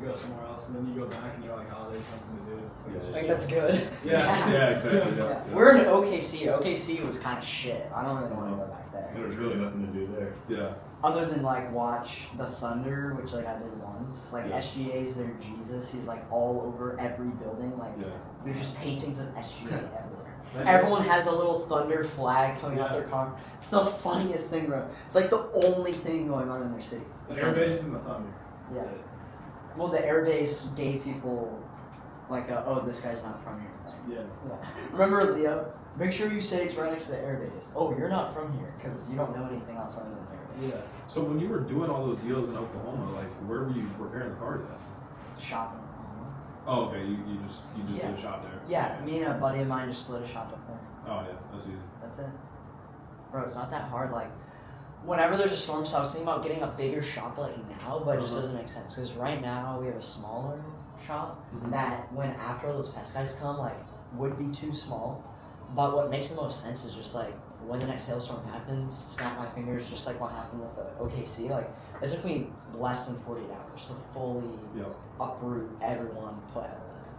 go somewhere else, and then you go back and you're like, oh, there's nothing to do. Like, that's good. Yeah, exactly. Yeah. We're in OKC. OKC was kind of shit. I don't really want to go back there. There was really nothing to do there. Yeah. Other than like watch the Thunder, which like I did once. Like SGA's their Jesus. He's like all over every building. Like there's just paintings of SGA everywhere. Everyone has a little Thunder flag coming out their car. It's the funniest thing, bro. It's like the only thing going on in their city. The airbase and the Thunder. Yeah. Well, the airbase gave people like, oh, this guy's not from here. Yeah. Remember, Leo? Make sure you say it's right next to the airbase. Oh, you're not from here because you don't know anything else other than airbase. Yeah. So when you were doing all those deals in Oklahoma, like where were you repairing the cars at? Shopping. Oh, okay. You just did a shop there. Yeah, me and a buddy of mine just split a shop up there. Oh yeah, that's easy. That's it. Bro, it's not that hard. Like, whenever there's a storm, so I was thinking about getting a bigger shop like now, but it just doesn't make sense. Because right now we have a smaller shop that when after those pest guys come, like, would be too small. But what makes the most sense is just like, when the next hailstorm happens, snap my fingers, just like what happened with the OKC. Like, it took me less than 48 hours to fully uproot everyone, put everyone there.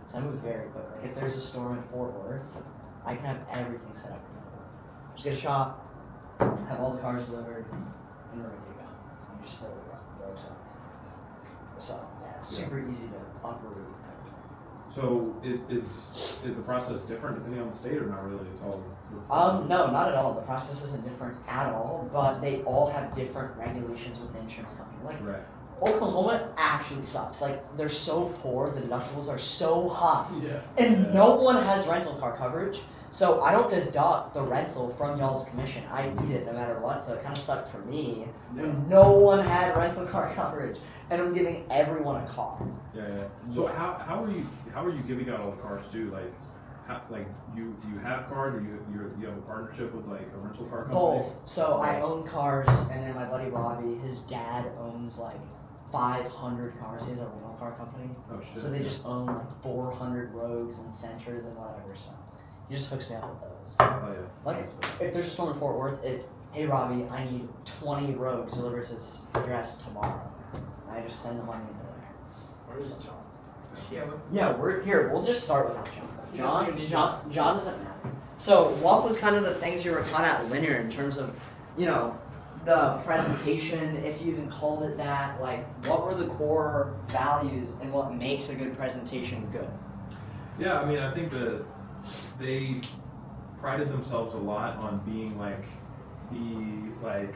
So I move very quick. Like, if there's a storm in Fort Worth, I can have everything set up. Just get a shop, have all the cars delivered, and we're ready to go. You just fully road so yeah, it's super easy to uproot everything. So is the process different depending on the state or not really? It's all no, not at all. The process isn't different at all, but they all have different regulations with the insurance company. Like Oklahoma actually sucks. Like, they're so poor, the deductibles are so high. And no one has rental car coverage. So I don't deduct the rental from y'all's commission. I eat it no matter what, so it kind of sucked for me when no one had rental car coverage, and I'm giving everyone a car. So how are you giving out all the cars too? Like, you have cars, or you have a partnership with like a rental car company? Both. So I own cars, and then my buddy Robbie, his dad owns like 500 cars. He has a rental car company. Oh shit. So they just own like 400 Rogues and Sentras and whatever. So he just hooks me up with those. Oh yeah. Like, if there's a storm in Fort Worth, it's, hey Robbie, I need 20 Rogues delivered to this address tomorrow. And I just send the money into there. Where's John? Yeah, we're here. We'll just start without John. John doesn't matter. So what was kind of the things you were taught at Linear in terms of, you know, the presentation, if you even called it that? Like, what were the core values and what makes a good presentation good? Yeah, I mean, I think that they prided themselves a lot on being like the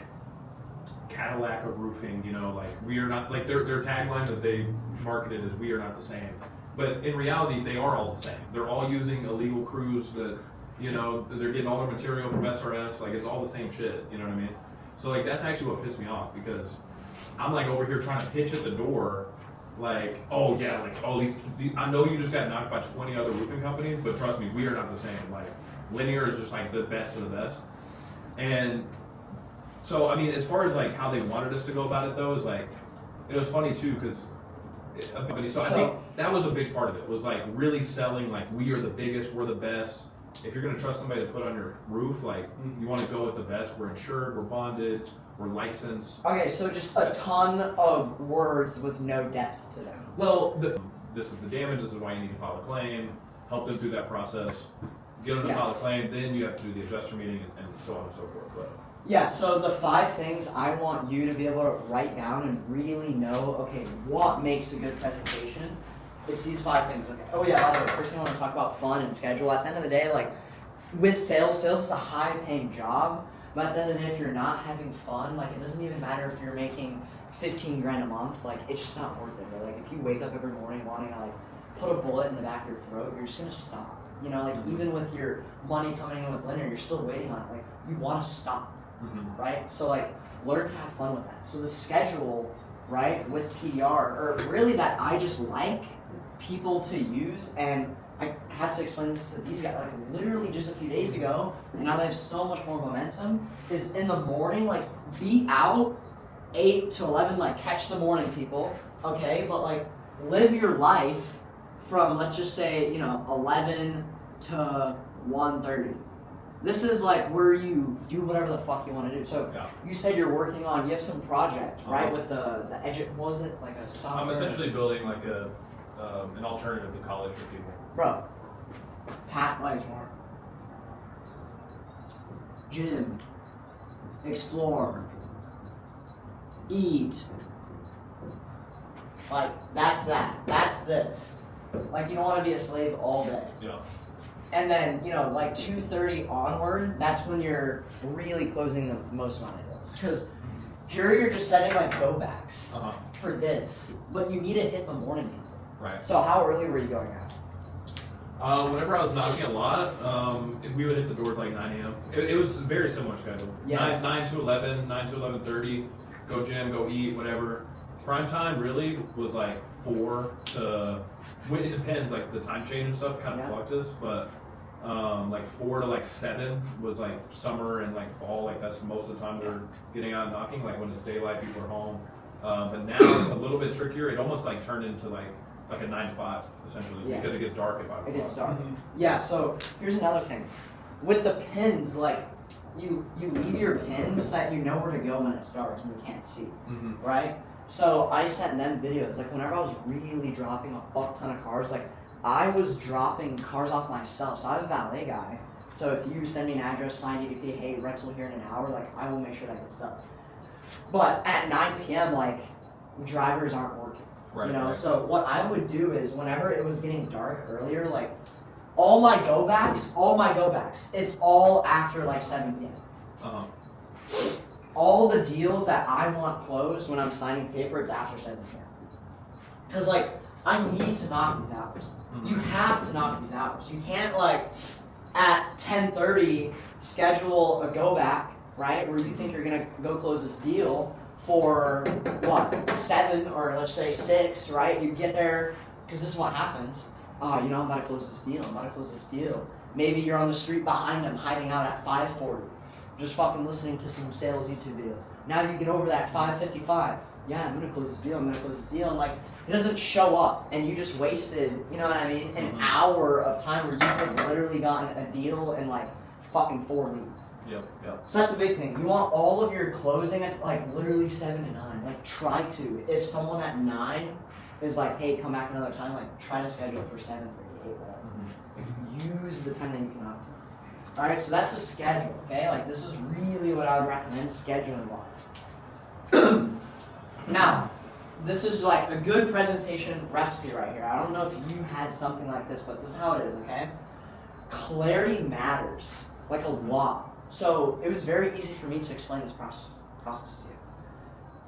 Cadillac of roofing, you know, like we are not, like their tagline that they marketed is "We are not the same," but in reality they are all the same. They're all using illegal crews that, you know, they're getting all their material from SRS, like it's all the same shit, you know what I mean? So like that's actually what pissed me off, because I'm like over here trying to pitch at the door, like, oh yeah, like all these I know you just got knocked by 20 other roofing companies, but trust me, we are not the same. Like, Linear is just like the best of the best. And so, I mean, as far as like how they wanted us to go about it though, is like, it was funny too, because I think that was a big part of it, was like really selling like, we are the biggest, we're the best. If you're gonna trust somebody to put on your roof, like, you want to go with the best. We're insured, we're bonded, we're licensed. Okay, so just a ton of words with no depth to them. Well, this is the damage, this is why you need to file a claim, help them through that process, get them to file a claim, then you have to do the adjuster meeting and so on and so forth. But yeah, so the 5 things I want you to be able to write down and really know, okay, what makes a good presentation? It's these 5 things. Okay. Oh yeah, by the way, first thing I want to talk about fun and schedule. At the end of the day, like, with sales is a high-paying job, but at the end of the day, if you're not having fun, like, it doesn't even matter if you're making 15 grand a month, like, it's just not worth it. But like, if you wake up every morning wanting to like put a bullet in the back of your throat, you're just gonna stop. You know, like, even with your money coming in with Linear, you're still waiting on it. Like, you want to stop, right? So like, learn to have fun with that. So the schedule, right, with PDR, or really that I just like people to use, and I had to explain this to these guys like literally just a few days ago, and now they have so much more momentum, is in the morning, like, be out 8 to 11, like, catch the morning people, okay, but like, live your life from, let's just say, you know, 11 to 1:30, This is like where you do whatever the fuck you want to do. So Yeah. you said you're working on, you have some project, right? Uh-huh. With the what was it? Like a software? I'm essentially building like an alternative to college for people. Bro, Pat, like, Smart. gym, explore, eat. Like, that's that. That's this. Like, you don't want to be a slave all day. Yeah. And then, you know, like 2:30 onward, that's when you're really closing the most amount of deals. Because here you're just setting like go backs Uh-huh. for this, but you need to hit the morning. Right. So how early were you going out? Whenever I was knocking a lot, we would hit the doors like 9 a.m. It was a very similar schedule. Yeah. 9 to 11, 9 to 11:30, go gym, go eat, whatever. Prime time really was like 4 to, it depends, like the time change and stuff kind of Yeah. fluctuates, but like 4 to like 7 was like summer and like fall, like that's most of the time we're getting out and knocking, like when it's daylight, people are home. But now it's a little bit trickier. It almost like turned into like a 9 to 5 essentially, Yeah. because it gets dark at 5 o'clock. It gets dark. Mhm. Yeah, so here's another thing. With the pins, like, you leave your pins that you know where to go when it's dark and you can't see, Mm-hmm. right? So I sent them videos, like whenever I was really dropping a fuck ton of cars, like I was dropping cars off myself. So I'm a valet guy. So if you send me an address, sign EDP, hey, rental here in an hour, like I will make sure that gets done. But at 9 p.m., like drivers aren't working. Right, You know, right. so what I would do is whenever it was getting dark earlier, like all my go backs, it's all after like 7 p.m. Uh-huh. All the deals that I want closed when I'm signing paper, it's after 7 p.m. Because like I need to knock these hours. Mhm. You have to knock these hours. You can't like at 10:30 schedule a go back, right? Where you think you're gonna go close this deal for what 7 or let's say 6, right? You get there because this is what happens. Oh, you know, I'm about to close this deal. Maybe you're on the street behind them, hiding out at 5:40, just fucking listening to some sales YouTube videos. Now you get over that 5:55. Yeah, I'm gonna close this deal. And like, it doesn't show up, and you just wasted, you know what I mean, an Mhm. hour of time where you could have literally gotten a deal in like fucking 4 leads. Yep, yep. So that's the big thing. You want all of your closing at like literally 7 to 9. Like try to. If someone at 9 is like, hey, come back another time, like try to schedule it for 7:30, 8, whatever. Mhm. Use the time that you can knock to. Alright, so that's the schedule, okay? Like this is really what I would recommend scheduling wise. Now, this is like a good presentation recipe right here. I don't know if you had something like this, but this is how it is, okay? Clarity matters, like a lot. So it was very easy for me to explain this process to you.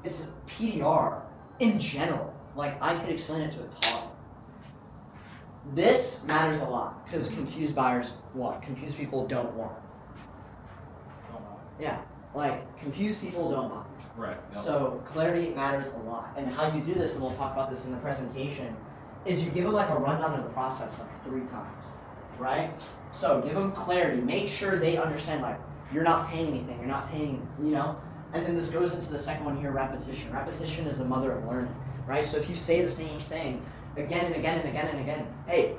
It's PDR in general. Like I could explain it to a toddler. This matters a lot because confused buyers what? Confused people don't want. Yeah, like confused people don't buy. Right. Yep. So clarity matters a lot. And how you do this, and we'll talk about this in the presentation, is you give them like a rundown of the process like 3 times, right? So give them clarity. Make sure they understand like you're not paying anything. You're not paying, you know? And then this goes into the second one here, repetition. Repetition is the mother of learning, right? So if you say the same thing again and again and again and again, hey,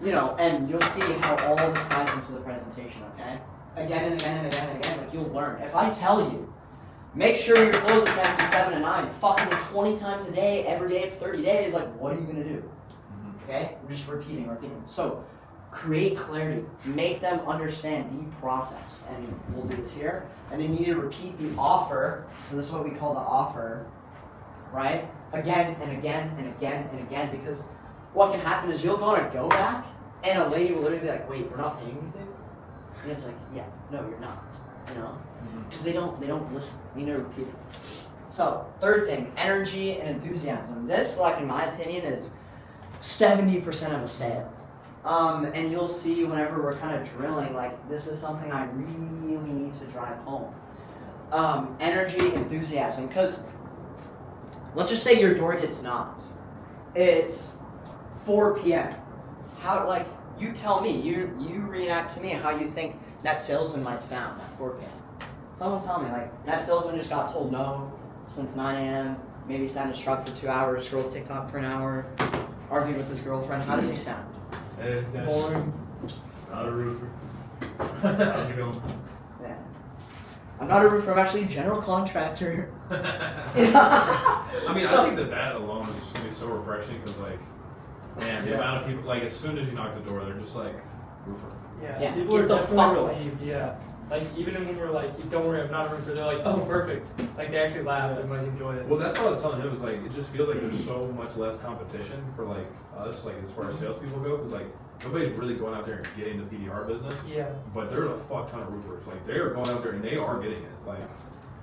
you know, and you'll see how all this ties into the presentation, okay? Again and again and again and again, like you'll learn. If I tell you, make sure your closing times is 7 to 9, fucking 20 times a day, every day for 30 days, like what are you gonna do? Mhm. Okay? We're just repeating. So create clarity, make them understand the process, and we'll do this here. And then you need to repeat the offer. So this is what we call the offer, right? Again and again and again and again, because what can happen is you'll go on a go back, and a lady will literally be like, "Wait, we're not paying anything," and it's like, "Yeah, no, you're not," you know, Mhm. because they don't listen. You need to repeat it. So third thing, energy and enthusiasm. This, like in my opinion, is 70% of a sale. And you'll see whenever we're kind of drilling, like this is something I really need to drive home. Energy, enthusiasm, because let's just say your door gets knocked. It's 4 p.m. How, like, you tell me, you react to me how you think that salesman might sound at 4 p.m. Someone tell me, like, that salesman just got told no since 9 a.m., maybe sat in his truck for 2 hours, scrolled TikTok for an hour, argued with his girlfriend. How does he sound? Hey, Boring. not a roofer. How's it going? Yeah. I'm not a roofer. I'm actually a general contractor. I mean, I think that alone is just gonna be so refreshing because, like, man, the amount of people, like, as soon as you knock the door, they're just like, roofer. Yeah, People are get the fuck definitely away. relieved, yeah. Like, even when we're like, don't worry, I'm not a roofer, they're like, oh, perfect. Like, they actually laugh and, like, enjoy it. Well, that's what I was telling him. It was like, it just feels like there's so much less competition for, like, us, like, as far as salespeople go, because, like, nobody's really going out there and getting the PDR business. Yeah. But there's a fuck ton of roofers. Like, they are going out there and they are getting it. Like,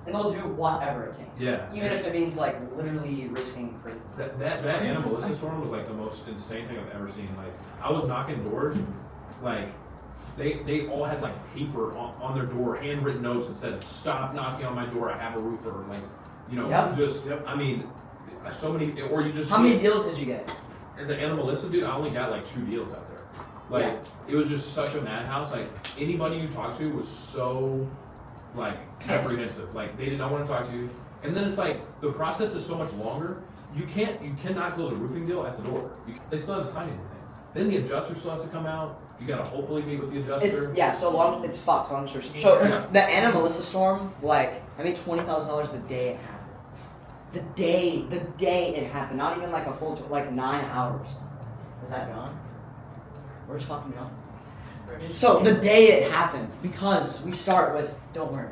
And they'll do whatever it takes. Yeah. Even if it means like literally risking prison. that animalistic storm was like the most insane thing I've ever seen. Like, I was knocking doors, like, they all had like paper on their door, handwritten notes that said, "Stop knocking on my door. I have a roofer." Like, you know, I mean, so many. Or you just How many deals did you get? And the animalistic dude, I only got like 2 deals out there. Like, it was just such a madhouse. Like, anybody you talked to was so like apprehensive. Like, they did not want to talk to you. And then it's like the process is so much longer. You cannot close a roofing deal at the door. They still haven't signed anything. Then the adjuster still has to come out. You gotta hopefully meet with the adjuster. It's fucked. Long story short. So the Anna Melissa storm, like, I made $20,000 the day it happened. The day it happened. Not even like a full, like 9 hours. Is that John? Where's fucking John? So the day it happened, because we start with, don't worry,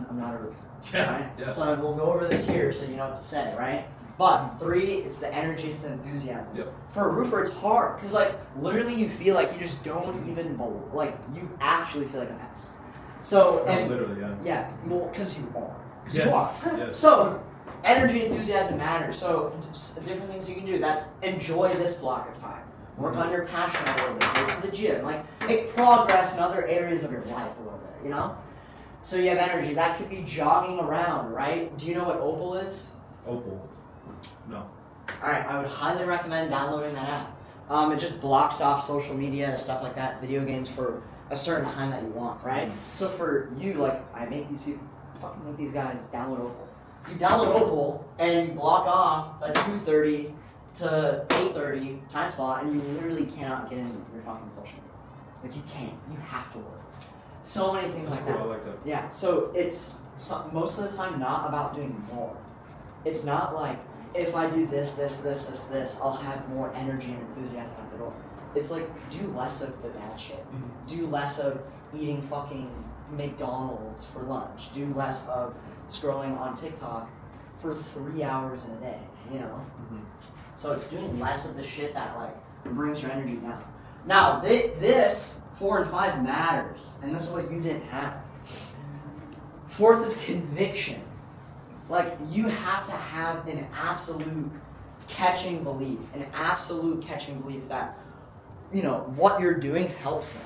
I'm not a roofer. Yeah. Right? Yeah. So we'll go over this here so you know what to say, right? But 3, it's the energy, it's the enthusiasm. Yep. For a roofer, it's hard, because like literally you feel like you just don't even, like you actually feel like a mess. So, and literally, yeah. yeah, well, because you are. 'Cause Yes. you are. Yes. So, energy, enthusiasm matters. So, different things you can do. That's enjoy this block of time. Work on your passion a little bit. Go to the gym. Like, make progress in other areas of your life a little bit, you know? So, you have energy. That could be jogging around, right? Do you know what Opal is? Opal. No. Alright, I would highly recommend downloading that app. It just blocks off social media and stuff like that, video games for a certain time that you want, right? So for you, like, I make these guys download Opal. You download Opal and you block off a 2:30 to 8:30 time slot, and you literally cannot get into your fucking social media. Like, you can't. You have to work. So many things like Cool, that. I like that. Yeah, so it's most of the time not about doing more. It's not like, if I do this, I'll have more energy and enthusiasm at the door. It's like, do less of the bad shit. Mm-hmm. Do less of eating fucking McDonald's for lunch. Do less of scrolling on TikTok for 3 hours in a day, you know? Mm-hmm. So it's doing less of the shit that, like, brings your energy down. Now, this 4 and 5 matters, and this is what you didn't have. 4th is conviction. Like, you have to have an absolute catching belief that, you know, what you're doing helps them.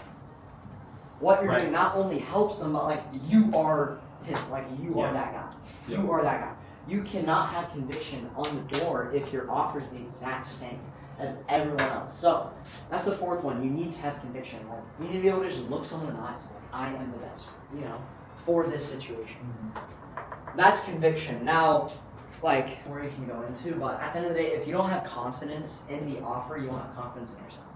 What you're doing not only helps them, but like, you are him. Like, you are that guy. Yeah. You are that guy. You cannot have conviction on the door if your offer is the exact same as everyone else. So that's the 4th one. You need to have conviction. Like, you need to be able to just look someone in the eyes. Like, I am the best, you know, for this situation. That's conviction. Now, like, where you can go into, but at the end of the day, if you don't have confidence in the offer, you won't have confidence in yourself,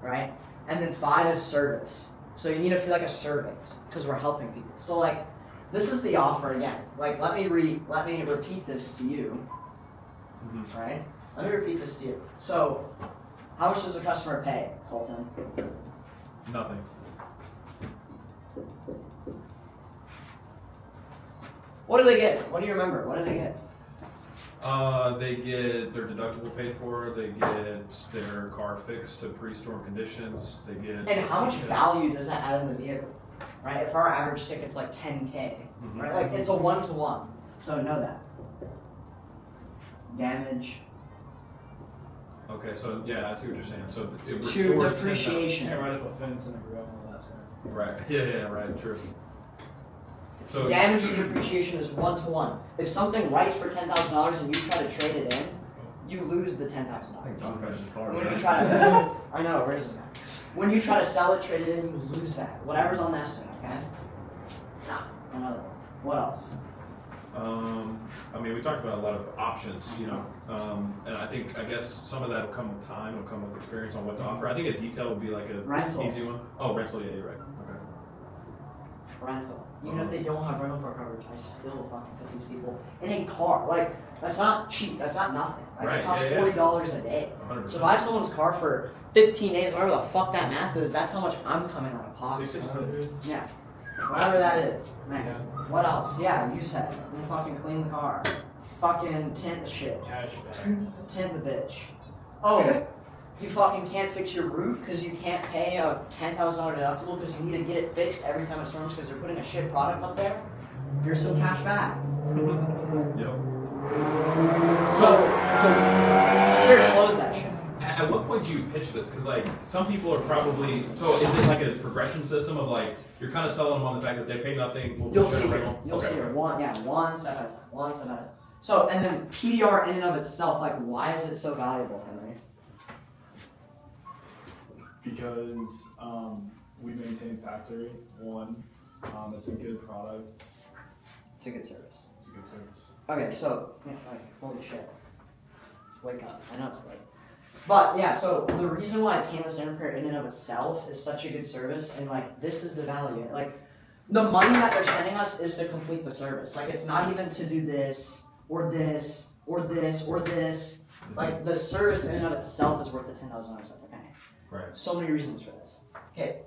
right? And then 5 is service. So you need to feel like a servant, because we're helping people. So like, this is the offer again. Like, let me repeat this to you, right? Let me repeat this to you. So, how much does a customer pay, Colton? Nothing. What do they get? What do you remember? What do they get? They get their deductible paid for. They get their car fixed to pre-storm conditions. They get. And how much value does that add in the vehicle? Right? If our average ticket's like 10K, right? Like, it's a 1-to-1. So know that. Damage Okay, so yeah, I see what you're saying. So it to restores depreciation. Can't ride up a fence and a grill on the left side. 10,000. Right. Yeah. Right. True. So Damage to depreciation is 1-to-1. If something writes for $10,000 and you try to trade it in, you lose the $10,000. John crashed his car. When you try to, I know, where is this guy? When you try to sell it, trade it in, you lose that. Whatever's on that estimate, okay? Now, another one. What else? I mean, we talked about a lot of options, you know, and I guess some of that will come with time, will come with experience on what to offer. I think a detail would be like a Rental. easy one. Oh, rental, yeah, you're right. Okay. Rental. Even if they don't have rental car coverage, I still fucking put these people in a car. Like, that's not cheap. That's not nothing. Like, Right, it costs yeah, $40 a day. 100%. So if I have someone's car for 15 days, whatever the fuck that math is, that's how much I'm coming out of pocket. 600. Yeah. Whatever that is. Man. Yeah. What else? Yeah, you said it. You fucking clean the car. Fucking tint the shit. Cashback. Tint the bitch. Oh, you fucking can't fix your roof because you can't pay a $10,000 deductible because you need to get it fixed every time it storms because they're putting a shit product up there? Here's some cash back. Yep. So here to close that shit. At what point do you pitch this? Because like some people are probably so. Is it like a progression system of like you're kind of selling them on the fact that they pay nothing? You'll see it. it. You'll see it. One step at a time. One step at a time. So and then PDR in and of itself, like why is it so valuable, Henry? Because we maintain factory. One, it's a good product. It's a good service. It's a good service. Okay, so like holy shit. Let's wake up. I know it's late. But yeah, so the reason why painless air repair in and of itself is such a good service, and like this is the value. Like the money that they're sending us is to complete the service. Like it's not even to do this or this or this or this. Like the service in and of itself is worth the $10,000 that they're paying. Right. So many reasons for this. Okay,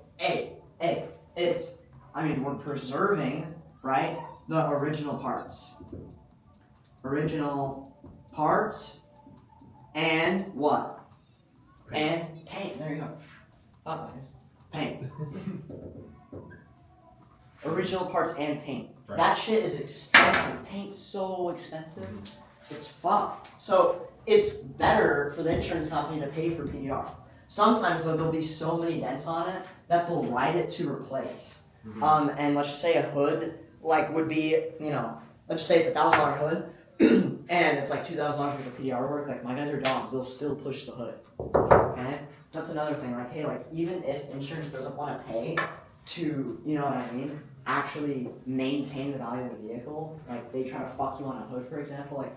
it's we're preserving, right, the original parts. Original parts and what? And paint. There you go. Oh, nice. Paint. Original parts and paint. Right. That shit is expensive. Paint's so expensive. It's fucked. So it's better for the insurance company to pay for PDR. Sometimes though there'll be so many dents on it that they'll write it to replace. And let's just say a hood like would be, let's just say it's $1,000 hood and it's like $2,000 worth of PDR work. Like my guys are dogs, they'll still push the hood. Okay? That's another thing. Like, hey, like even if insurance doesn't want to pay to, you know what I mean, actually maintain the value of the vehicle, like they try to fuck you on a hood, for example, like,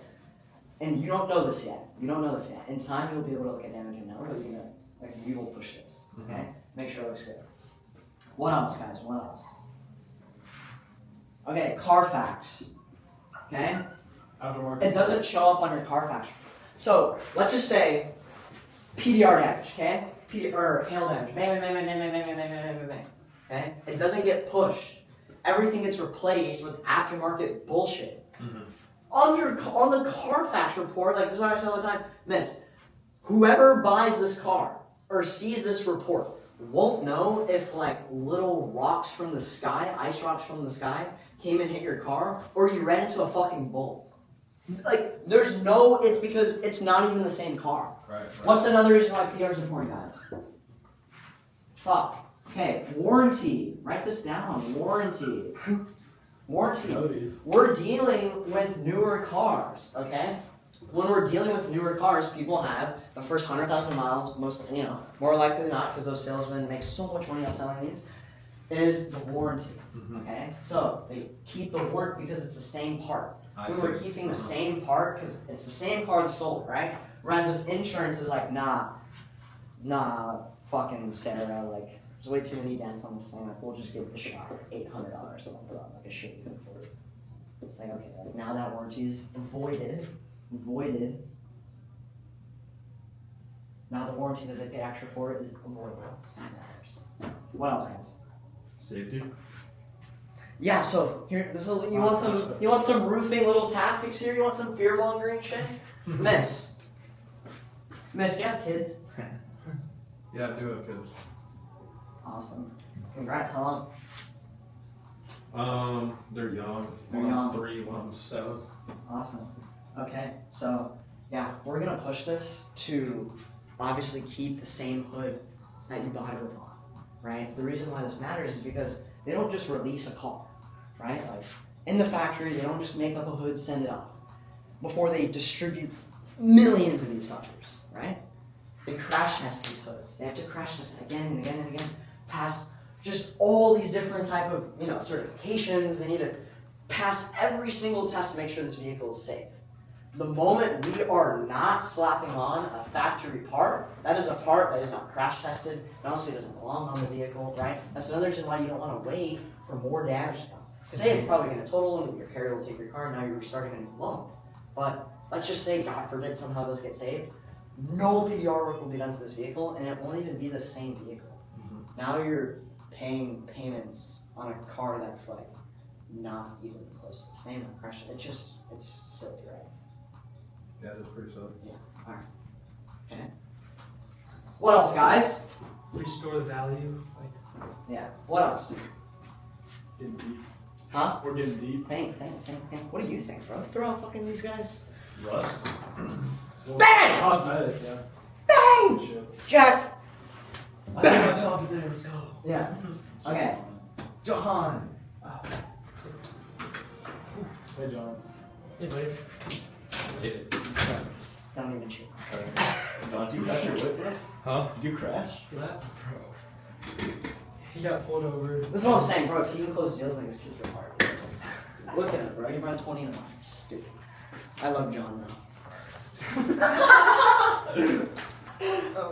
and you don't know this yet. In time, you'll be able to look at damage and know, but we will push this. Okay? Make sure it looks good. What else, guys? What else? Okay, Carfax. Okay? Aftermarket. It doesn't show up on your Carfax. So let's just say PDR damage, okay? Or hail damage. Bang, bang, bang, bang, bang, bang, bang, bang, bang, bang, bang. Okay? It doesn't get pushed. Everything gets replaced with aftermarket bullshit. On the Carfax report, like this is what I say all the time. Whoever buys this car or sees this report won't know if like little rocks from the sky, ice rocks from the sky, came and hit your car, or you ran into a fucking bull. Like it's because it's not even the same car. Right. What's another reason why PDR is important, guys? Fuck. Okay, warranty. Write this down. Warranty. Warranty. We're dealing with newer cars, okay? When we're dealing with newer cars, people have the first 100,000 miles, more likely than not, because those salesmen make so much money on selling these, is the warranty, okay? So they keep the warranty because it's the same part. We're keeping the same part because it's the same car that sold, right? Whereas if insurance is like, nah, fucking Sarah, like, there's way too many dents on this thing, like, we'll just give the shot $800 a month for like a shit you can afford. It's like, okay, like, now that warranty is voided. Now the warranty that they pay extra for it is avoidable. That matters. What else, guys? Safety. Yeah, so here, you want some roofing little tactics here? You want some fear mongering shit? Miss, do you have kids? Yeah, I do have kids. Awesome. Congrats, how long? They're young. They're One's young. 3, one's 7. Awesome. Okay, so yeah, we're gonna push this to obviously keep the same hood that you bought it with on, right? The reason why this matters is because they don't just release a car, right? Like in the factory, they don't just make up a hood, send it off. Before they distribute millions of these suckers, right? They crash test these hoods. They have to crash test again and again and again, pass just all these different type of certifications. They need to pass every single test to make sure this vehicle is safe. The moment we are not slapping on a factory part, that is a part that is not crash tested, and honestly doesn't belong on the vehicle, right? That's another reason why you don't want to wait for more damage to come. Because hey, it's probably going to total, and your carrier will take your car, and now you're restarting a new loan. But let's just say, God forbid, somehow those get saved. No PDR work will be done to this vehicle, and it won't even be the same vehicle. Now you're paying payments on a car that's like not even close to the same. It's silly, right? Yeah, that's pretty silly. Yeah. All right. Okay. What else, guys? Restore the value. Like, Yeah. What else? Getting deep. Huh? We're getting deep. Think. What do you think, bro? Throw out fucking these guys. Rust. Well, Bang! Cosmetic, yeah. Bang! Shit. Jack. I did my job today. Let's go. Yeah. Okay. John. Hey, John. hey, buddy. Don't even cheat. John, did you crash your whip, bro? Huh? Did you crash for that? He got pulled over. This is what I'm saying, bro. If you can close deals like this, just retarded. Look at it, bro. You run 20 in a month. It's stupid. I love John though.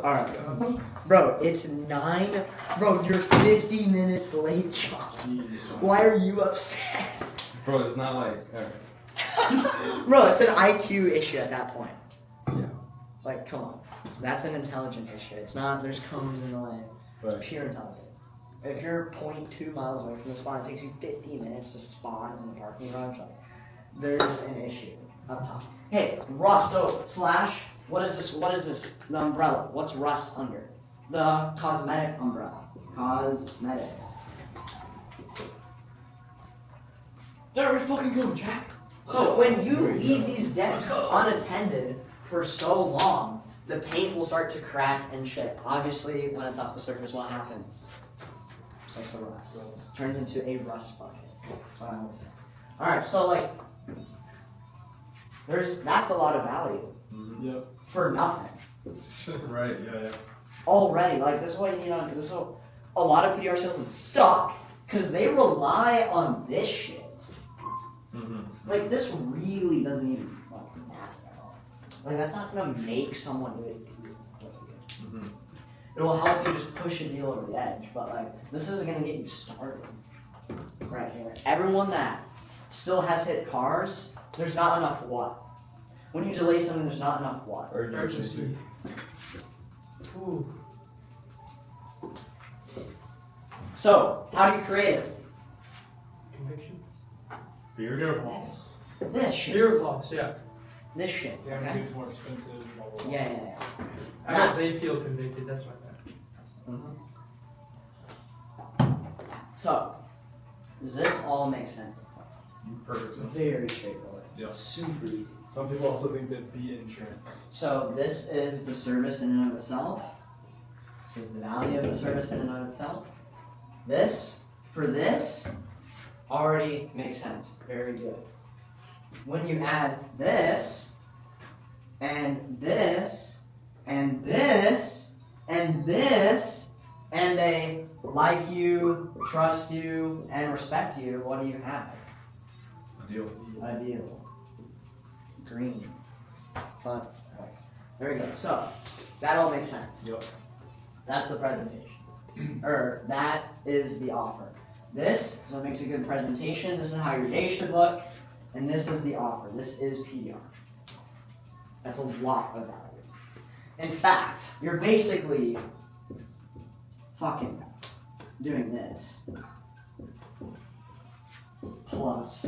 Alright. Bro, it's 9. Bro, you're 50 minutes late, John. Jeez, John. Why are you upset? Bro, it's not like, alright. Bro, it's an IQ issue at that point. Yeah. Like, come on. That's an intelligence issue. It's not, there's cones in the lane. Right. It's pure intelligence. If you're 0.2 miles away from the spot, it takes you 50 minutes to spawn in the parking garage. Like, there's an issue up top. Hey, rust. So, slash, what is this? What is this? The umbrella. What's rust under? The cosmetic umbrella. Cosmetic. There we fucking go, Jack. So when you leave these desks unattended for so long, the paint will start to crack and chip. Obviously, when it's off the surface, what happens? Starts to rust. Turns into a rust bucket. That's what I always say. Alright, so like, that's a lot of value Yep. for nothing. Right. Yeah. Already, like this is what you need on. This is what a lot of PDR salesmen suck because they rely on this shit. Like this really doesn't even fucking matter at all. Like that's not gonna make someone do it. It will help you just push a deal over the edge, but like this isn't gonna get you started. Right here, everyone that still has hit cars, there's not enough what. When you delay something, there's not enough what. Urgency. Ooh. So, how do you create it? Conviction. Fear. This shit. Fear loss, yeah. This shit. Yeah, Okay? maybe it's more expensive. Blah, blah, blah. Yeah. I got they feel convicted, that's what I meant. So, does this all make sense? Perfect. Very straightforward. Yeah. Super easy. Some people also think that be insurance. So, this is the service in and of itself. This is the value of the service in and of itself. This, for this, already makes sense. Very good. When you add this, and this, and this, and this, and they like you, trust you, and respect you, what do you have? Deal. A deal. Green. Fun. Right. Very good. So, that all makes sense. Yep. That's the presentation. That is the offer. This is what makes a good presentation. This is how your day should look. And this is the offer. This is PDR. That's a lot of value. In fact, you're basically fucking doing this. Plus,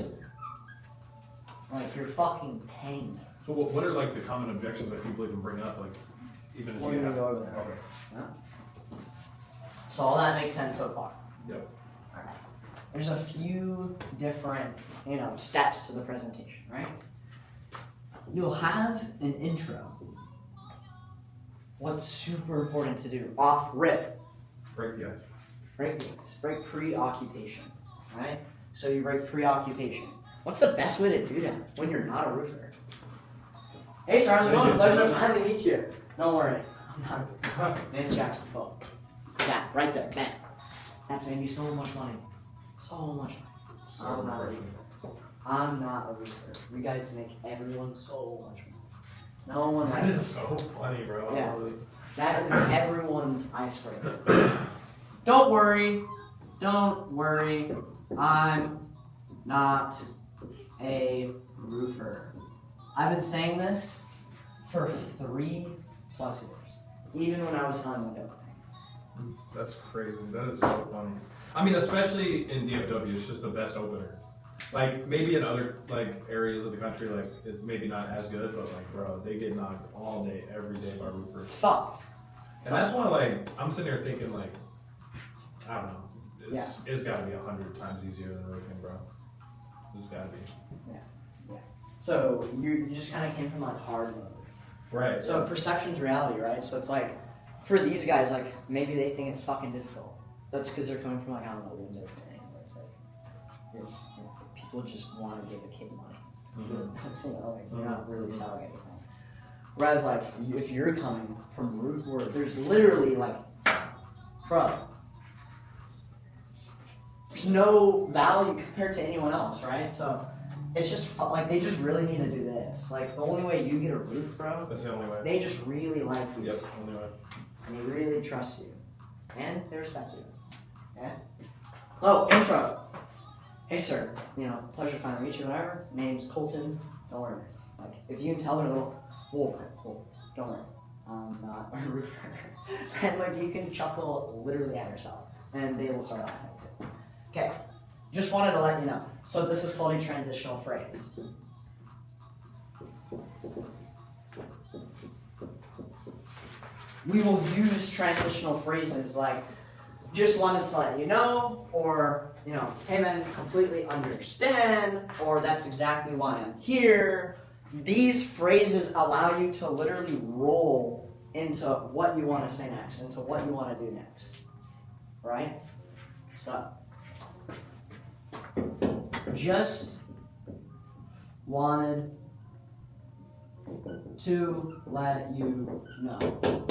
like, you're fucking paying them. So what are like the common objections that people even bring up? Like, even if We're you gonna have. go over there. Okay. So all that makes sense so far. Yep. Alright. There's a few different, steps to the presentation, right? You'll have an intro. What's super important to do? Off rip. Break the ice. Break the ice. Break preoccupation. Right? So you break preoccupation. What's the best way to do that when you're not a roofer? Hey sir, how's it going? Pleasure to finally meet you. Don't worry. I'm not. Man, Jackson phone. Yeah, right there. Bam. That's made me so much money. So much money. So I'm not a roofer. You guys make everyone so much money. No one That likes is so funny, bro. Yeah. That is everyone's icebreaker. Don't worry. Don't worry. I'm not a roofer. I've been saying this for 3+ years. Even when I was selling window cleaning. That's crazy. That is so funny. I mean, especially in DFW, it's just the best opener. Like maybe in other like areas of the country, like it's maybe not as good, but like bro, they get knocked all day, every day by roofers. It's fucked. And that's why like I'm sitting there thinking like, I don't know, it's got to be 100 times easier than roofing, bro. It's got to be. So you just kind of came from like hard mode. Right. So perception's reality, right? So it's like, for these guys, like maybe they think it's fucking difficult. That's because they're coming from like, I don't know, window cleaning, where it's like, people just want to give a kid money. You're not really selling anything. Whereas like, if you're coming from roof work, there's literally like, bro, there's no value compared to anyone else, right? So it's just like, they just really need to do this. Like the only way you get a roof, bro, That's the only way. they just really like you. Yep, only way. And they really trust you. And they respect you. Yeah? Oh, intro. Hey, sir. Pleasure to finally meet you, whatever. Name's Colton. Don't worry. Like, if you can tell her, whoa, don't worry. I'm not a roofer. And, like, you can chuckle literally at yourself. And they will start laughing, too. Okay. Just wanted to let you know. So this is called a transitional phrase. We will use transitional phrases like, just wanted to let you know, or, hey man, completely understand, or that's exactly why I'm here. These phrases allow you to literally roll into what you want to say next, into what you want to do next. Right? So, just wanted to let you know.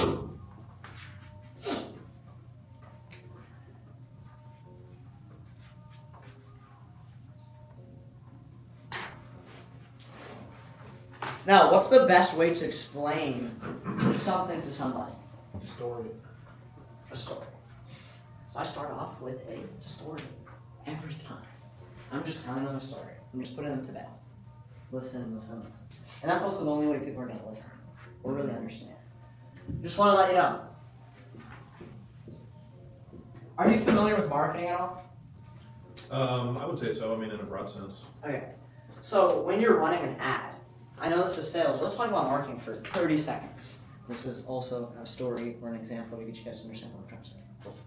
Now, what's the best way to explain something to somebody? Story. A story. So I start off with a story every time. I'm just telling them a story. I'm just putting them to bed. Listen. And that's also the only way people are going to listen or really understand. Just want to let you know. Are you familiar with marketing at all? I would say so. I mean, in a broad sense. Okay. So when you're running an ad, I know this is sales, but let's talk about marketing for 30 seconds. This is also a story or an example to get you guys to understand what I'm trying to say.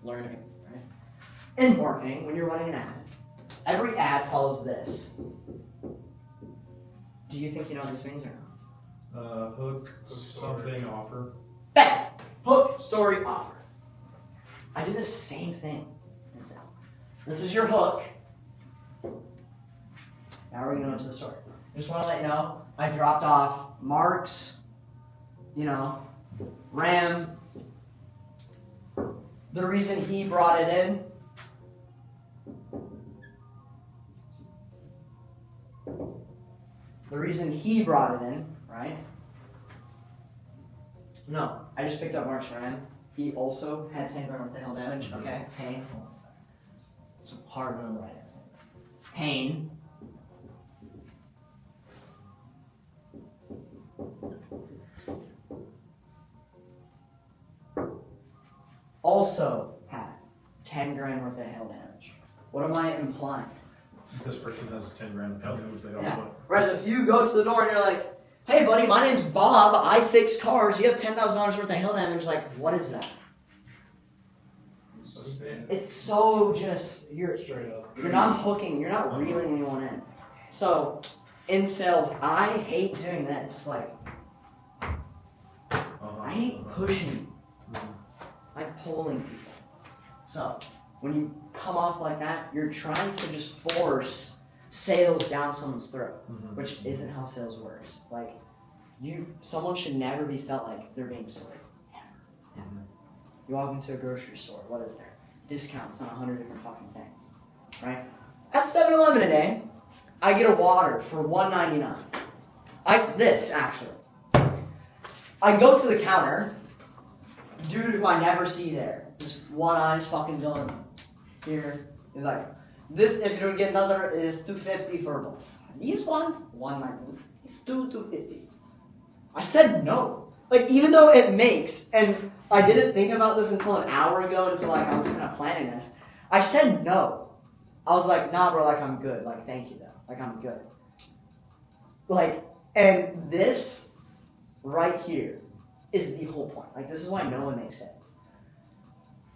Learn it, right? In marketing, when you're running an ad, every ad follows this. Do you think you know what this means or no? Hook, something, offer. Bang! Hook, story, offer. I do the same thing in sales. This is your hook. Now we're going to go into the story. Just want to let you know, I dropped off Mark's, RAM. The reason he brought it in, right? No, I just picked up Mark's RAM. He also had 10 grand worth of hail damage. Okay, pain. Hold on, sorry. It's hard to remember right now. Pain. Also had 10 grand worth of hail damage. What am I implying? This person has 10 grand of hail damage. They don't Yeah. know. Whereas if you go to the door and you're like, hey buddy, my name's Bob, I fix cars, you have $10,000 worth of hail damage, like, what is that? It's so just, you're not hooking, you're not reeling anyone in. So, in sales, I hate doing this, like, I hate pushing, like pulling people. So, when you come off like that, you're trying to just force sales down someone's throat, which isn't how sales works. Like, someone should never be felt like they're being sold. Ever. You walk into a grocery store, what is there? Discounts on 100 different fucking things, right? At 7-Eleven today, I get a water for $1.99. This actually. I go to the counter. Dude who I never see there. Just one eye's fucking going here. He's like, this if you don't get another is $2.50 for both. These $1.90. It's $2.50. I said no. Like even though it makes, and I didn't think about this until an hour ago until like I was kind of planning this. I said no. I was like, nah, bro. Like I'm good. Like thank you though. Like I'm good. Like and this right here is the whole point. Like this is why no one makes sense.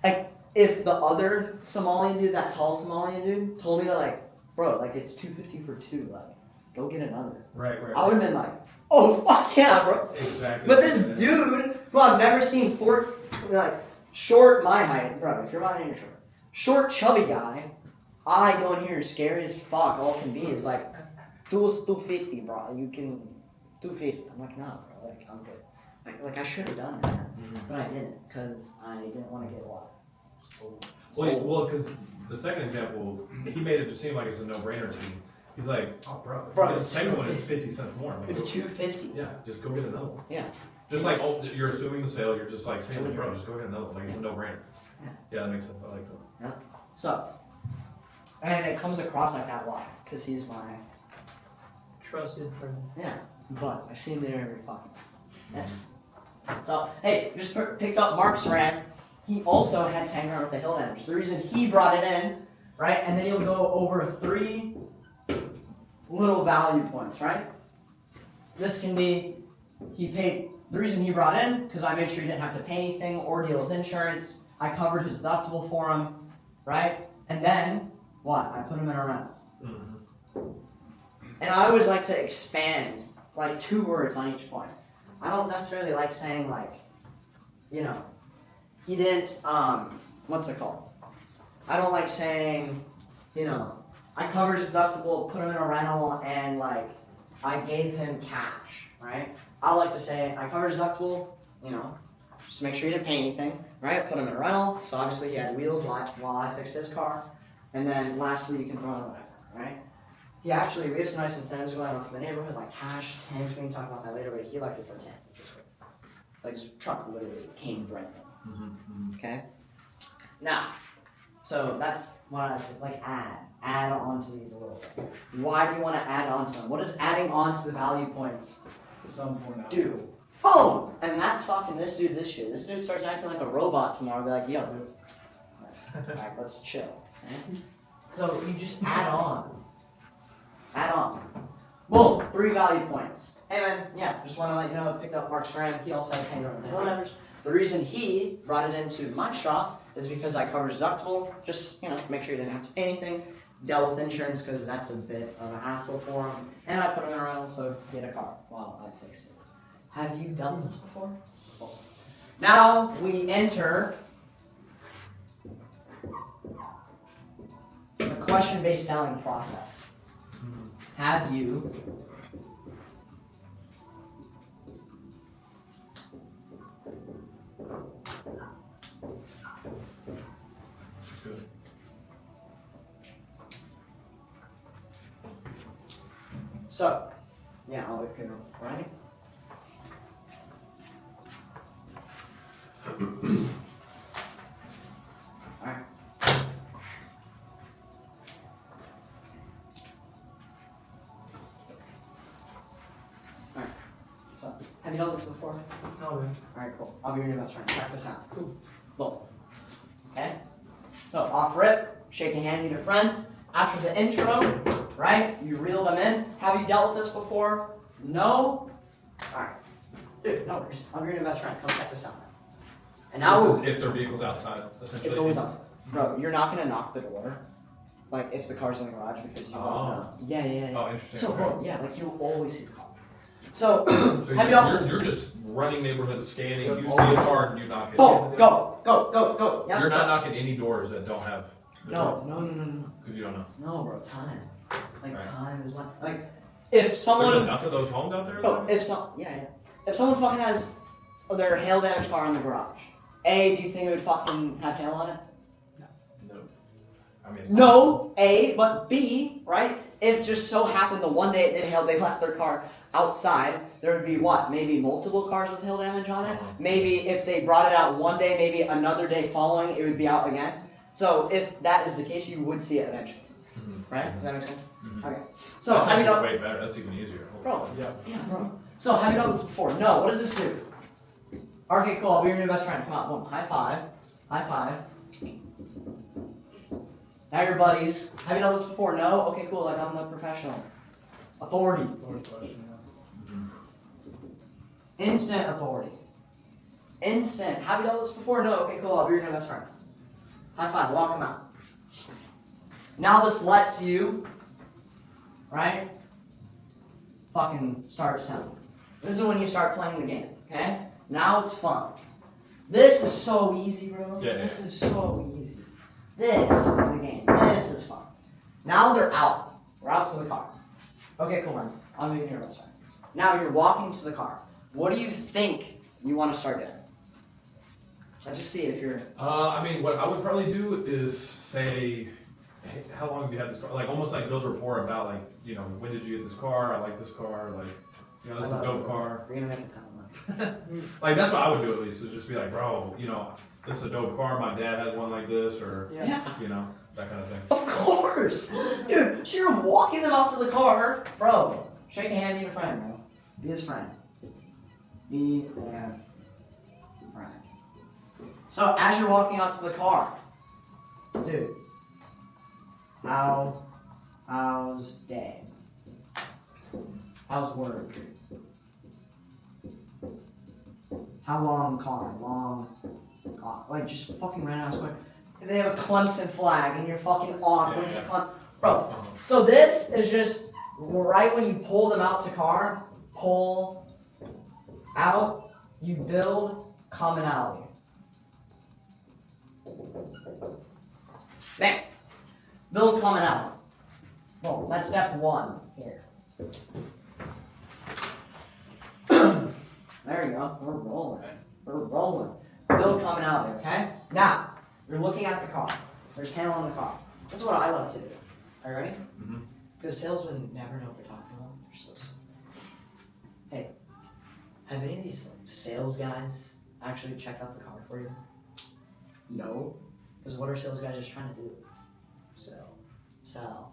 Like if the other Somalian dude, that tall Somalian dude, told me that like, bro, like it's $2.50 for two. Like go get another. Right. I would have been like, oh fuck yeah, bro. Exactly. But this dude who I've never seen short my height, bro. If you're my height, you're short, chubby guy. I go in here scary as fuck. All can be is like, $2.50, bro. You can $2.50. I'm like, nah, bro. Like I'm good. Like I should have done that, but I didn't because I didn't want to get water. Well, because the second example, he made it just seem like it's a no-brainer to me. He's like, oh, bro, Bro, the second one is 50 cents more. Like, It's go- $2.50. Yeah, just go get another one. Yeah. Just like, oh, you're assuming the sale, you're just like saying, like, bro, just go get another one. Like, it's a no-brainer. Yeah. Yeah, that makes sense. I like that. So, and it comes across like that a lot because he's my Trusted friend. but I see him there every fucking day. Yeah. So hey, just picked up Mark's rant. He also had Tangram with the hill damage. The reason he brought it in, right? And then he'll go over 3 little value points, right? This can be he paid. The reason he brought in because I made sure he didn't have to pay anything or deal with insurance. I covered his deductible for him, right? And then what? I put him in a rental. And I always like to expand like 2 words on each point. I don't necessarily like saying like, you know, he didn't, what's it called? I don't like saying, you know, I covered his deductible, put him in a rental, and like, I gave him cash, right? I like to say, I covered his deductible, you know, just to make sure he didn't pay anything, right? Put him in a rental, so obviously he had wheels while I fixed his car. And then lastly, you can throw him away, right? He actually, we have some nice incentives going on for the neighborhood, like cash, tanks, we can talk about that later, but he elected for a tank, which is great. Like his truck literally came brand new. Okay? Now, so that's what I like add on to these a little bit. Why do you want to add on to them? What does adding on to the value points Sounds more natural. do? Boom! And that's fucking this dude's issue. This dude starts acting like a robot tomorrow, be like, yo, dude, alright, let's chill. Okay? So you just add on. Add on. Boom, 3 value points. Hey man, yeah, just want to let you know I picked up Mark's friend. He also had Tango and the Hill Nevers. The reason he brought it into my shop is because I covered his deductible, just, you know, make sure he didn't have to pay anything. Dealt with insurance because that's a bit of a hassle for him. And I put him in a rental, so he had a car while I fixed it. Have you done this before? Oh. Now we enter the question-based selling process. Have you Good. So, yeah, I'll look it up, right? Alright. Alright. So, have you done this before? No, man. Alright, cool. I'll be your new best friend. Check this out. Cool. Boom. Okay? So, off rip, shake a hand, meet a friend. After the intro, right? You reel them in. Have you dealt with this before? No? Alright. Dude, no worries. I'm your new best friend. Come check this out. And now This is if their vehicle's outside, essentially. it's always outside. Bro, you're not gonna knock the door. Like if the car's in the garage because you won't know. Yeah. Oh, interesting. So Okay. bro, yeah, like you'll always see the car. So So have you all you're just running neighborhoods, scanning. You see a car and you knock it. Go. Yep. You're not knocking any doors that don't have. No. Because you don't know. No, bro, time. Like Right. time is one. Like if There's someone enough of those homes out there. if someone fucking has their hail damaged car in the garage, A, do you think it would fucking have hail on it? No. I mean. No, A, but B, right? if just so happened the one day it did hail, they left their car outside, there would be what? Maybe multiple cars with hail damage on it. Maybe if they brought it out one day, maybe another day following, it would be out again. So if that is the case, you would see it eventually. Right? Does that make sense? Okay. So That's have you done? way better. That's even easier. Bro. Yeah. Yeah, bro. So have you done this before? No. What does this do? Okay, cool. I'll be your new best friend. Come on, boom. High five. High five. Now you're buddies. Have you done this before? No? Okay, cool. Like I'm the professional. Authority. Instant authority. Instant. Have you done this before? No? Okay, cool. I'll be your new best friend. High five. Walk him out. Now this lets you, right? Fucking start selling. This is when you start playing the game, okay? Now it's fun. This is so easy, bro. Yeah, This is so easy. This is the game. This is fun. Now they're out. We're out to the car. Okay, cool, man. I'm moving your best friend. Now you're walking to the car. What do you think you want to start doing? Let's just see if you're... I mean, what I would probably do is say, hey, how long have you had this car? Like, almost like build rapport about, like, you know, when did you get this car? I like this car. Like, you know, this is a dope car. We're gonna make a ton of money. Like, that's what I would do at least, is just be like, bro, you know, this is a dope car. My dad has one like this, or, Yeah. you know, that kind of thing. Of course! Dude, so you're walking them out to the car. Bro, shake a hand, be a friend, bro. Be his friend. Be their friend. So, as you're walking out to the car, dude, how's day? How's work? How long car? Long car. Like, just fucking ran out quick. They have a Clemson flag and you're fucking on. Yeah, yeah. Bro, so this is just right when you pull them out to car, pull out, you build commonality. Bam. Build commonality. Boom. That's step one here. There you go. We're rolling. We're rolling. Build commonality, okay? Now, you're looking at the car. There's hail on the car. This is what I love to do. Are you ready? Mm-hmm. Because salesmen never know what they're talking about. They're so smart. Hey, have any of these sales guys actually checked out the car for you? No. Because what are sales guys just trying to do? Sell.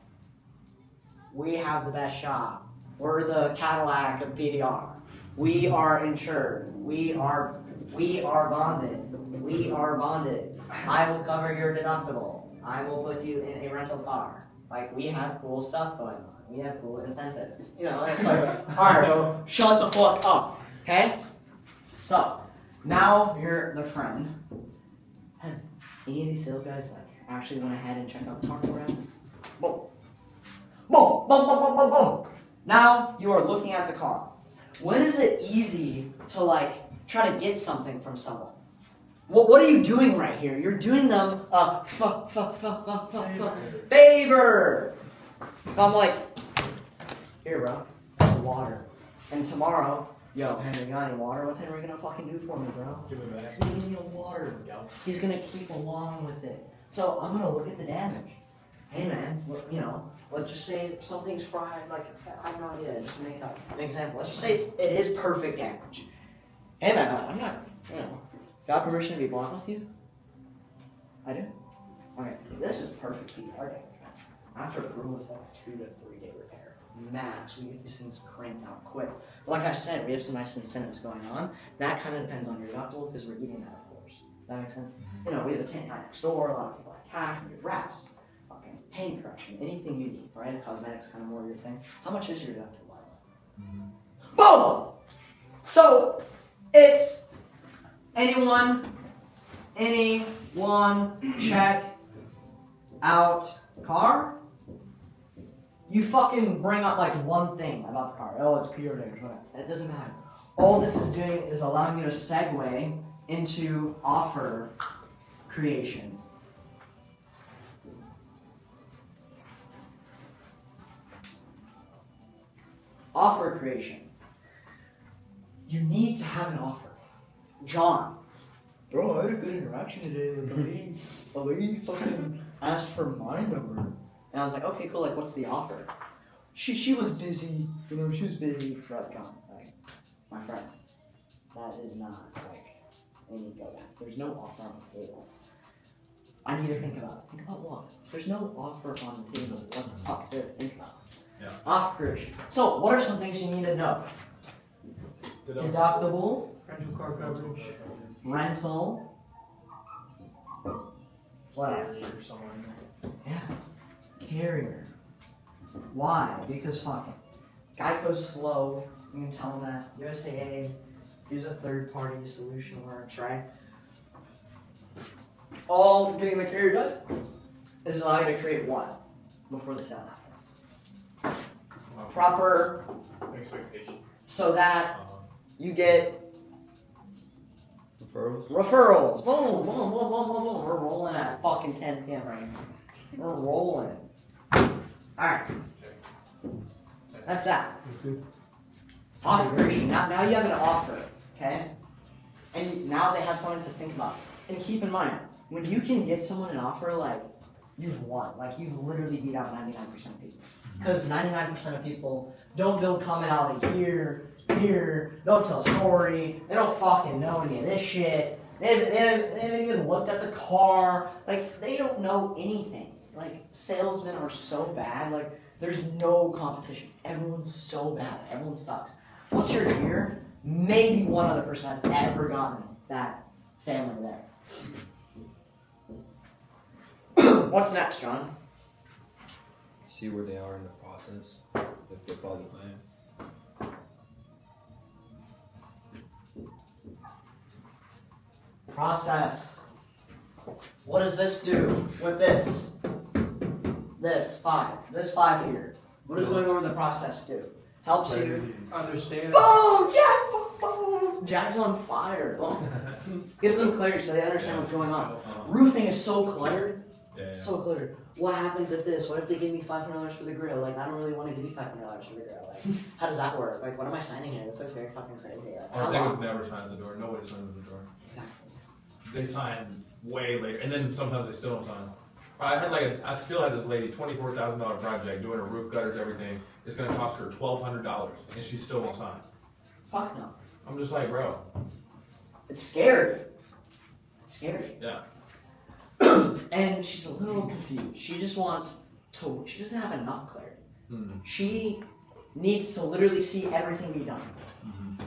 We have the best shop. We're the Cadillac of PDR. We are insured. We are bonded. We are bonded. I will cover your deductible. I will put you in a rental car. Like, we have cool stuff going on. We have cool incentives. You know, it's like, alright, bro, shut the fuck up. Okay? So, now you're the friend. Have any of these sales guys, like, actually went ahead and checked out the car for him? Boom. Boom, boom, boom, boom, boom, boom. Now you are looking at the car. When is it easy to, like, try to get something from someone? What are you doing right here? You're doing them a favor. If I'm like, here, bro, water. And tomorrow, yo, Henry, you got any water? What's Henry gonna fucking do for me, bro? Give it back. He's gonna give me water. Let's go. He's gonna keep along with it. So I'm gonna look at the damage. Hey man, you know, let's just say something's fried, like, I have no idea, just to make up an example. Let's just say it is perfect damage. Hey man, I'm not, you know, got permission to be blunt with you? I do? Okay, this is perfect PDR damage, man. After approval, it's like a 2 to 3 day repair. Max, we get these things cranked out quick. Like I said, we have some nice incentives going on. That kind of depends on your deductible because we're eating that, of course. That makes sense? You know, we have a tent right next door, a lot of people have cash, we get wraps. Pain correction, anything you need, right? Cosmetics kind of more your thing. How much is your deductible? Boom! So, it's anyone check out car? You fucking bring up like one thing about the car. Oh, it's PDR damage, whatever. It doesn't matter. All this is doing is allowing you to segue into offer creation. Offer creation. You need to have an offer. John. Bro, I had a good interaction today. Like a lady fucking asked for my number. And I was like, okay, cool, like what's the offer? she was busy. You know, she was busy. Bro, John, like, my friend, that is not like any go back. There's no offer on the table. I need to think about it. Think about what? There's no offer on the table. What the fuck is there to think about? Yeah. Offer. So, what are some things you need to know? Deductible, Rental car coverage. rental. What else? Or somewhere in there. Yeah. Carrier. Why? Because fuck it. Geico's slow. You can tell them that. USAA, use a third-party solution works, right? All getting the carrier does is allow you to create what before the sale happens. Proper, Expectation. so that you get Referrals? referrals. Boom, boom, boom, boom, boom, boom. We're rolling at fucking 10 p.m. right now. We're rolling. Alright. That's that. Offer creation. Now you have an offer, okay? And now they have something to think about. And keep in mind, when you can get someone an offer, like, you've won. Like, you've literally beat out 99% of people. Because 99% of people don't build commonality here, don't tell a story, they don't fucking know any of this shit, they haven't even looked at the car, like, they don't know anything. Like, salesmen are so bad, like, there's no competition. Everyone's so bad, everyone sucks. Once you're here, maybe one other person has ever gotten that family there. What's next, John? See where they are in the process. If they follow the plan. Process. What does this do with this? This 5 here. What does going over the process do? Helps you. Understand. Boom! Jack! Boom! Jack's on fire. Boom. Gives them clarity so they understand what's going on. Roofing is so cluttered. Yeah. So cluttered. What happens if this? What if they give me $500 for the grill? Like, I don't really want to give you $500 for the grill. Like, how does that work? Like, what am I signing here? This looks very fucking crazy. Like, Or how they long? would never sign at the door. Nobody signs at the door. Exactly. They sign way later, and then sometimes they still don't sign. I still had this lady, $24,000 project, doing her roof, gutters, everything. It's gonna cost her $1,200, and she still won't sign. Fuck no. I'm just like, bro. It's scary. It's scary. Yeah. And she's a little confused. She just wants to, she doesn't have enough clarity. Mm-hmm. She needs to literally see everything be done. Mm-hmm.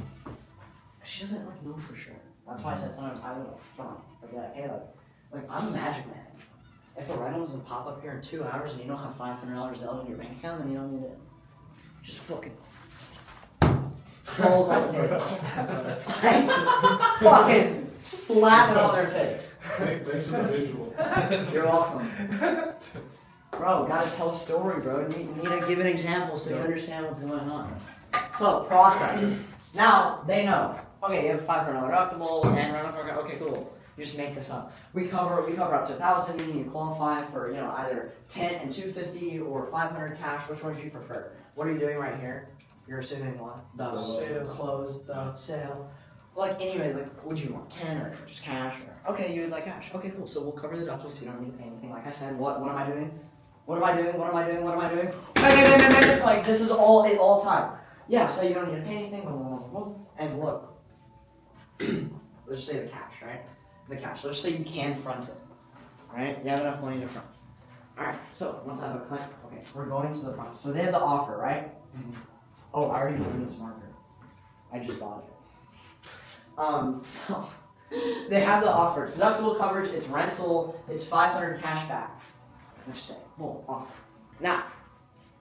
She doesn't like know for sure. That's why I said sometimes I would front. I'd be like, hey, like I'm a magic man. If a rental doesn't pop up here in 2 hours and you don't have $500 Zelle in your bank account, then you don't need it. Just fucking rolls on the table. Like, fucking slap it on their face. Thanks for the visual. You're welcome. Bro, gotta tell a story, bro. You need to give an example so you understand what's going on. So, process. Now, they know. Okay, you have a $500 deductible and rental car. Okay, cool. You just make this up. We cover up to 1,000. You qualify for, either 10 and 250 or 500 cash. Which one do you prefer? What are you doing right here? You're assuming what? The Sale. close, the sale. Like, anyway, like, would you want 10 or just cash? Or, okay, you would like cash. Okay, cool. So we'll cover the deductible so you don't need to pay anything. Like I said, what am I doing? What am I doing? What am I doing? What am I doing? Like, this is all at all times. Yeah, so you don't need to pay anything. And look, let's just say the cash, right? The cash. Let's say you can front it, right? You have enough money to front. All right. So once I have a client, okay, we're going to the process. So they have the offer, right? Mm-hmm. Oh, I already blew this marker. I just bought it. So they have the offer. It's deductible coverage. It's rental. It's 500 cash back. Let's say, well, offer. Now,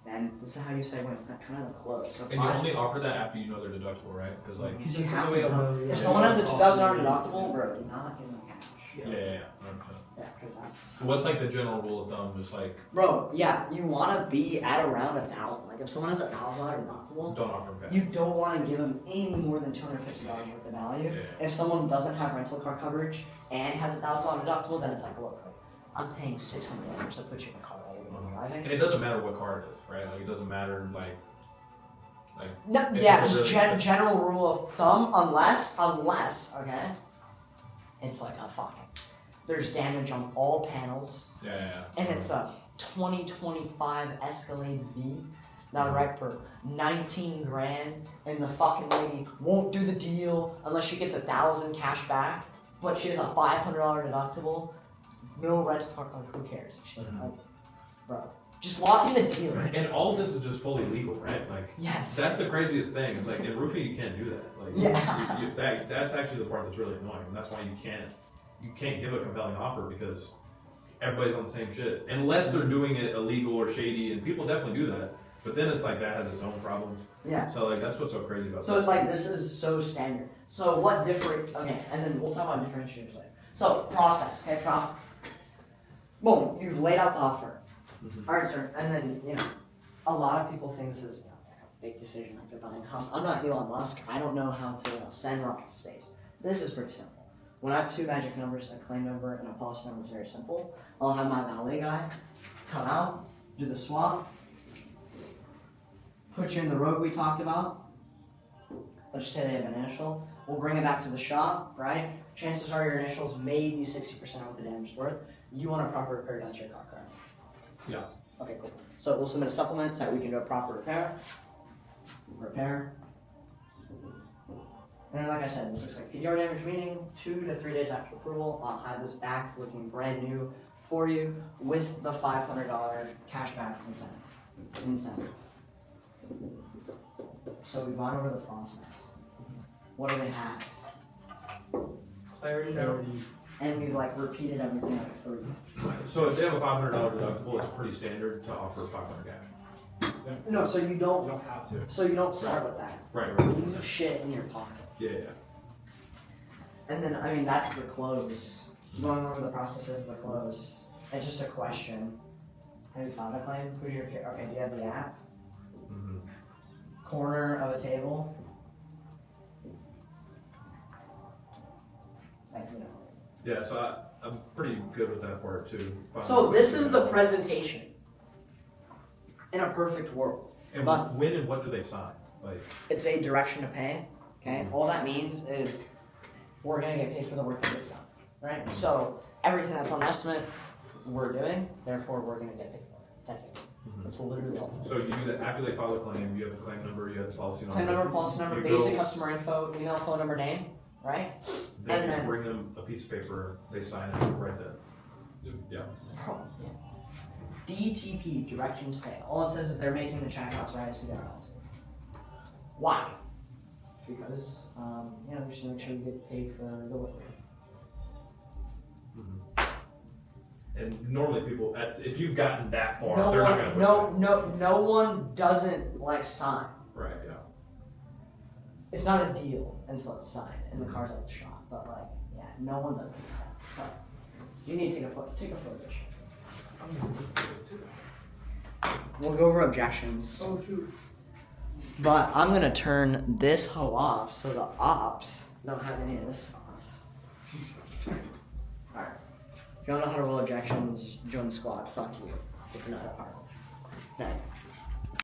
then this is how you say when it's kind of close. So And you only offer that after you know their deductible, right? Because like, because you That's have the way to. it works. If someone has a $2,000 deductible, bro, do not give them cash. yeah. Yeah, because that's. So what's like the general rule of thumb? Just like, Bro, yeah, you want to be at around 1,000. Like if someone has a $1,000 deductible, don't offer them cash. you don't want to give them any more than $250 worth of value. Yeah. If someone doesn't have rental car coverage and has a $1,000 deductible, then it's like, look, like, I'm paying $600 to put you in a car while you're driving. And it doesn't matter what car it is, right? Like it doesn't matter like. No, if yeah, it's a just really general rule of thumb, unless, okay, it's like a fucking, there's damage on all panels, Yeah. and it's a 2025 Escalade V that wreck for 19 grand, and the fucking lady won't do the deal unless she gets 1,000 cash back, but she has a $500 deductible. No rental car, like, who cares? She's like, bro, just lock in the deal. And all of this is just fully legal, right? Like, Yes. that's the craziest thing. It's like in roofing, you can't do that. Like, Yeah. that's actually the part that's really annoying. And that's why you can't give a compelling offer because everybody's on the same shit. Unless they're doing it illegal or shady, and people definitely do that. But then it's like that has its own problems. Yeah. So like that's what's so crazy about So this. it's like this is so standard. So what different? Okay, and then we'll talk about differentiators later. So process. Okay, process. Boom. You've laid out the offer. Mhm. All right, sir. And then a lot of people think this is like a big decision, like they're buying a house. I'm not Elon Musk. I don't know how to send rockets to space. This is pretty simple. When I have two magic numbers, a claim number and a policy number, it's very simple. I'll have my valet guy come out, do the swap, put you in the road we talked about. Let's just say they have an initial. We'll bring it back to the shop, right? Chances are your initials may be 60% of what the damage is worth. You want a proper repair done to your car, correct? Yeah. Okay, cool. So we'll submit a supplement so that we can do a proper repair. And then, like I said, this looks like PDR damage, meaning 2 to 3 days after approval, I'll have this back looking brand new for you with the $500 cashback incentive. So we've gone over the process. What do they have? Clarity. And we've like repeated everything like 3. So if they have a $500 deductible, it's pretty standard to offer $500 cash. No, so you You don't. don't have to. So you don't start with that. Right. Leave shit in your pocket. Yeah. And then, I mean, that's the close. Going over the processes of the close. It's just a question. Have you filed a claim? Who's your kid? Okay, do you have the app? Mm-hmm. Corner of a table. Like, Yeah. So I'm pretty good with that part too. So this is the presentation. In a perfect world. And but- when and what do they sign? Like. It's a direction to pay. Okay? All that means is we're gonna get paid for the work that gets done. Right? So everything that's on the estimate, we're doing, therefore we're gonna get paid for it. That's it. That's literally all. So you do that after they file a claim. You have the claim number. You have the policy number. Claim number, policy number, You basic go- customer info, email, phone number, name, right? Then and you then- bring them a piece of paper. They sign it right then. Yeah. Yeah. DTP, direction to pay. All it says is they're making the check authorized PDRs. Why? Because, we should make sure we get paid for the work. And normally people, if you've gotten that far, No they're not one, going to. no one doesn't like sign. Right. Yeah. It's not a deal until it's signed and the car's at the shop. But no one doesn't sign. So you need to take a photo. Take a photo. We'll go over objections. Oh shoot. But I'm gonna turn this hoe off so the ops don't have any of this sauce. Alright. If you don't know how to roll objections, join the squad. Fuck you. If you're not a part. No.